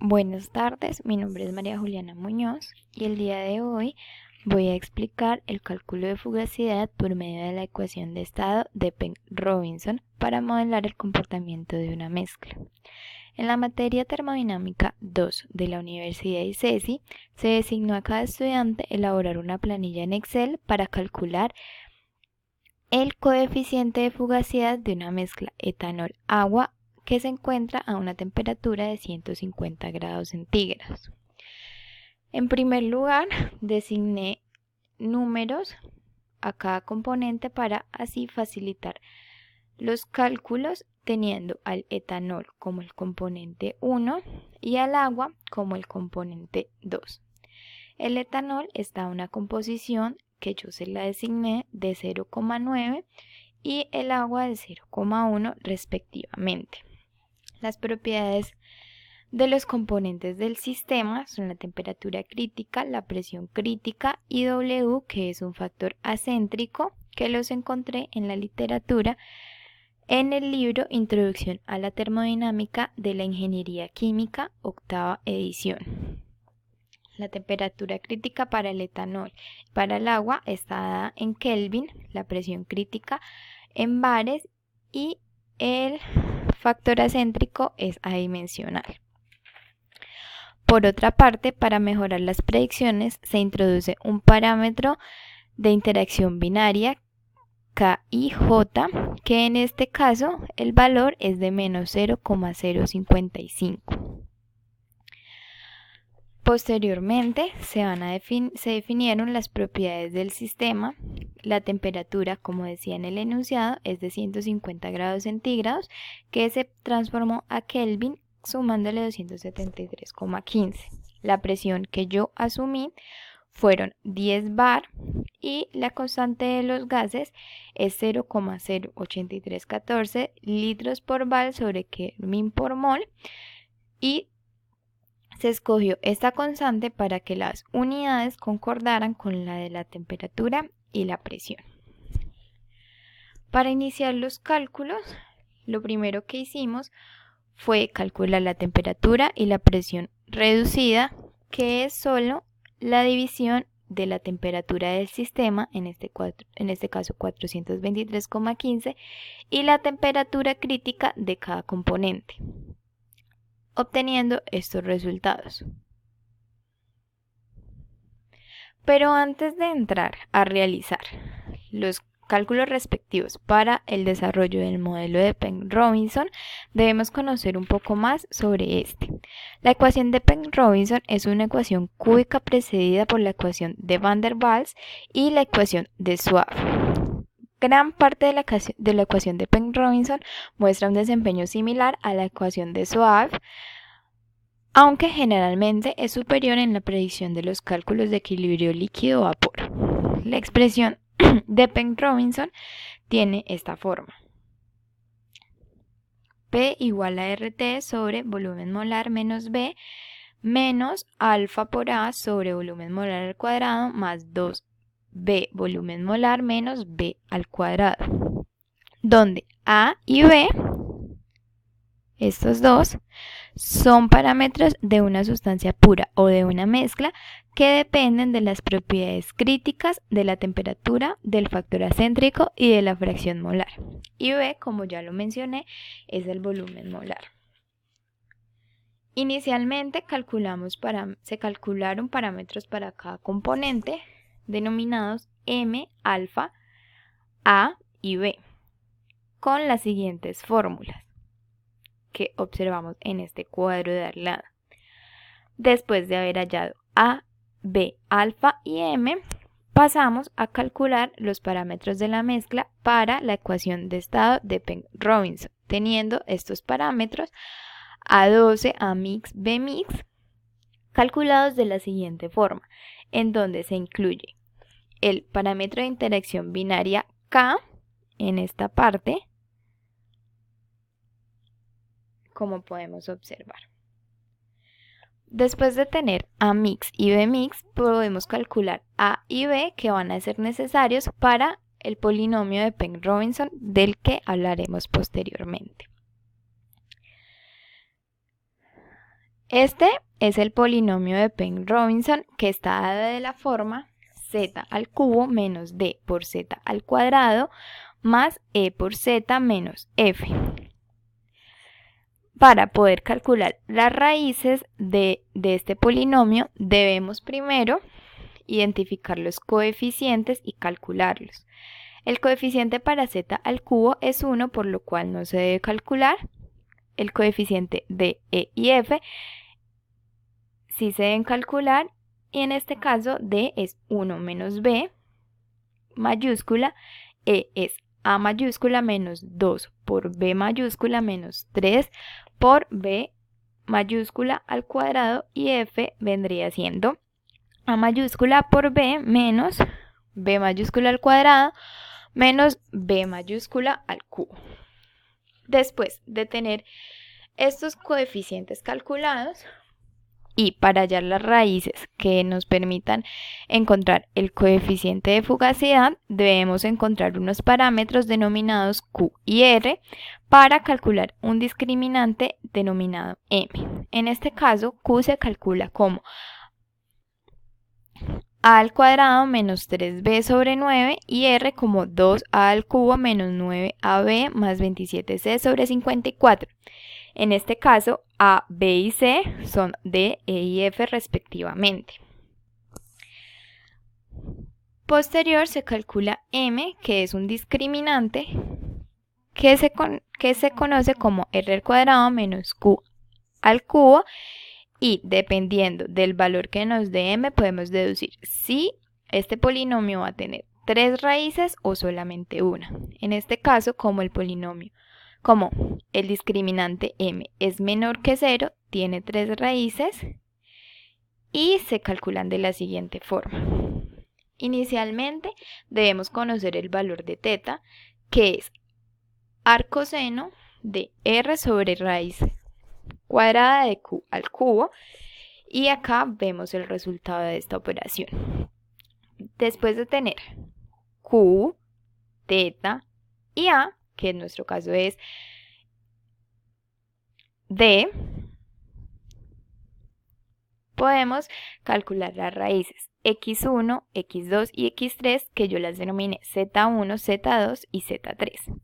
Buenas tardes, mi nombre es María Juliana Muñoz y el día de hoy voy a explicar el cálculo de fugacidad por medio de la ecuación de estado de Penn-Robinson para modelar el comportamiento de una mezcla. En la materia termodinámica 2 de la Universidad de ICESI se designó a cada estudiante elaborar una planilla en Excel para calcular el coeficiente de fugacidad de una mezcla etanol-agua que se encuentra a una temperatura de 150 grados centígrados. En primer lugar, designé números a cada componente para así facilitar los cálculos, teniendo al etanol como el componente 1 y al agua como el componente 2. El etanol está a una composición que yo se la designé de 0,9 y el agua de 0,1 respectivamente. Las propiedades de los componentes del sistema son la temperatura crítica, la presión crítica y W, que es un factor acéntrico, que los encontré en la literatura en el libro Introducción a la termodinámica de la Ingeniería Química, octava edición. La temperatura crítica para el etanol y para el agua está dada en Kelvin, la presión crítica en bares y el factor acéntrico es adimensional. Por otra parte, para mejorar las predicciones se introduce un parámetro de interacción binaria K y J, que en este caso el valor es de menos 0,055. Posteriormente se definieron las propiedades del sistema. La temperatura, como decía en el enunciado, es de 150 grados centígrados, que se transformó a Kelvin sumándole 273,15. La presión que yo asumí fueron 10 bar y la constante de los gases es 0,08314 litros por bar sobre Kelvin por mol y se escogió esta constante para que las unidades concordaran con la de la temperatura y la presión. Para iniciar los cálculos, lo primero que hicimos fue calcular la temperatura y la presión reducida, que es solo la división de la temperatura del sistema, en este caso 423,15, y la temperatura crítica de cada componente, obteniendo estos resultados. Pero antes de entrar a realizar los cálculos respectivos para el desarrollo del modelo de Penn-Robinson, debemos conocer un poco más sobre este. La ecuación de Penn-Robinson es una ecuación cúbica precedida por la ecuación de Van der Waals y la ecuación de Schwab. Gran parte de la ecuación de Penn-Robinson muestra un desempeño similar a la ecuación de Schwab, aunque generalmente es superior en la predicción de los cálculos de equilibrio líquido-vapor. La expresión de Penn-Robinson tiene esta forma: P igual a RT sobre volumen molar menos B menos alfa por A sobre volumen molar al cuadrado más 2B volumen molar menos B al cuadrado, donde A y B, estos dos, son parámetros de una sustancia pura o de una mezcla que dependen de las propiedades críticas de la temperatura, del factor acéntrico y de la fracción molar. Y B, como ya lo mencioné, es el volumen molar. Inicialmente se calcularon parámetros para cada componente denominados M, alfa, A y B con las siguientes fórmulas que observamos en este cuadro de al lado. Después de haber hallado A, B, alfa y M, pasamos a calcular los parámetros de la mezcla para la ecuación de estado de Penn-Robinson, teniendo estos parámetros A12, A mix, B mix, calculados de la siguiente forma, en donde se incluye el parámetro de interacción binaria K en esta parte, como podemos observar. Después de tener A mix y B mix, podemos calcular A y B, que van a ser necesarios para el polinomio de Penn-Robinson, del que hablaremos posteriormente. Este es el polinomio de Penn-Robinson que está dado de la forma z al cubo menos d por z al cuadrado más e por z menos f. Para poder calcular las raíces de este polinomio debemos primero identificar los coeficientes y calcularlos. El coeficiente para z al cubo es 1, por lo cual no se debe calcular. El coeficiente de e y f sí se deben calcular, y en este caso d es 1 menos b mayúscula, e es a mayúscula menos 2 por b mayúscula menos 3 por b mayúscula al cuadrado, y f vendría siendo a mayúscula por b menos b mayúscula al cuadrado menos b mayúscula al cubo. Después de tener estos coeficientes calculados y para hallar las raíces que nos permitan encontrar el coeficiente de fugacidad, debemos encontrar unos parámetros denominados Q y R para calcular un discriminante denominado M. En este caso, Q se calcula como a al cuadrado menos 3b sobre 9 y r como 2a al cubo menos 9ab más 27c sobre 54. En este caso, a, b y c son d, e y f respectivamente. Posterior se calcula m, que es un discriminante que se conoce como r al cuadrado menos q al cubo, y dependiendo del valor que nos dé m podemos deducir si este polinomio va a tener 3 raíces o solamente una. En este caso, como el discriminante m es menor que 0, tiene 3 raíces y se calculan de la siguiente forma. Inicialmente debemos conocer el valor de θ, que es arcoseno de r sobre raíz cuadrada de q al cubo, y acá vemos el resultado de esta operación. Después de tener q, θ y a, que en nuestro caso es d, podemos calcular las raíces x1, x2 y x3, que yo las denominé z1, z2 y z3.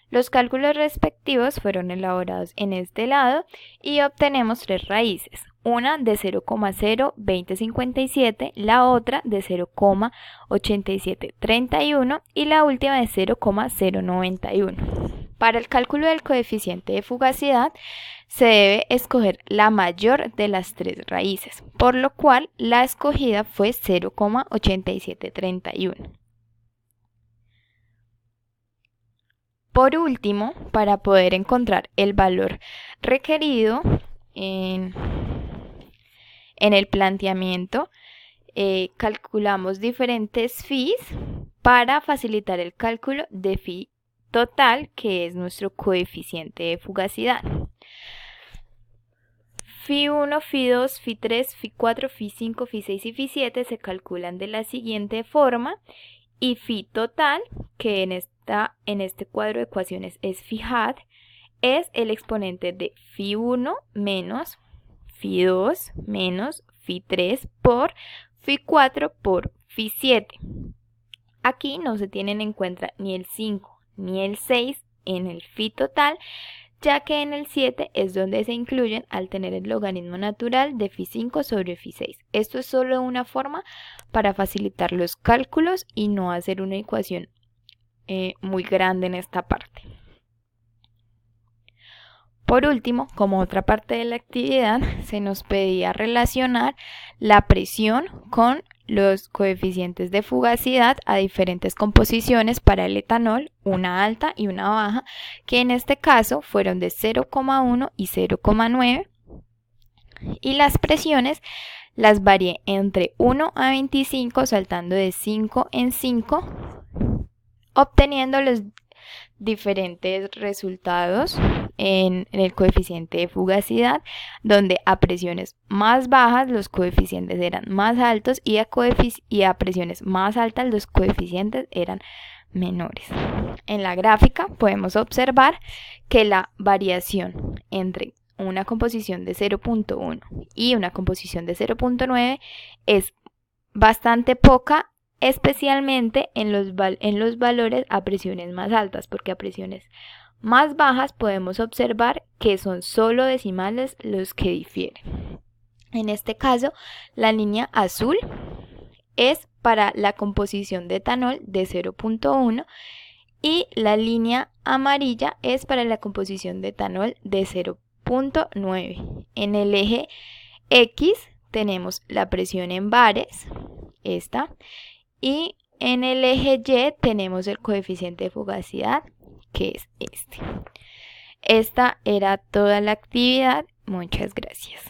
Los cálculos respectivos fueron elaborados en este lado y obtenemos 3 raíces, una de 0,02057, la otra de 0,8731 y la última de 0,091. Para el cálculo del coeficiente de fugacidad se debe escoger la mayor de las 3 raíces, por lo cual la escogida fue 0,8731. Por último, para poder encontrar el valor requerido en el planteamiento, calculamos diferentes phi para facilitar el cálculo de phi total, que es nuestro coeficiente de fugacidad. Phi 1, Phi 2, Phi 3, Phi 4, Phi 5, Phi 6 y Phi 7 se calculan de la siguiente forma, y phi total, que en este cuadro de ecuaciones es phi hat, es el exponente de phi 1 menos phi 2 menos phi 3 por phi 4 por phi 7. Aquí no se tienen en cuenta ni el 5 ni el 6 en el phi total, ya que en el 7 es donde se incluyen al tener el logaritmo natural de phi 5 sobre phi 6. Esto es solo una forma para facilitar los cálculos y no hacer una ecuación muy grande en esta parte. Por último, como otra parte de la actividad, se nos pedía relacionar la presión con los coeficientes de fugacidad a diferentes composiciones para el etanol, una alta y una baja, que en este caso fueron de 0,1 y 0,9, y las presiones las varié entre 1 a 25, saltando de 5 en 5, obteniendo los diferentes resultados en el coeficiente de fugacidad, donde a presiones más bajas los coeficientes eran más altos y a presiones más altas los coeficientes eran menores. En la gráfica podemos observar que la variación entre una composición de 0.1 y una composición de 0.9 es bastante poca, especialmente en los valores a presiones más altas, porque a presiones más bajas podemos observar que son solo decimales los que difieren. En este caso, la línea azul es para la composición de etanol de 0.1 y la línea amarilla es para la composición de etanol de 0.9. En el eje X tenemos la presión en bares, esta, y en el eje Y tenemos el coeficiente de fugacidad, que es este. Esta era toda la actividad. Muchas gracias.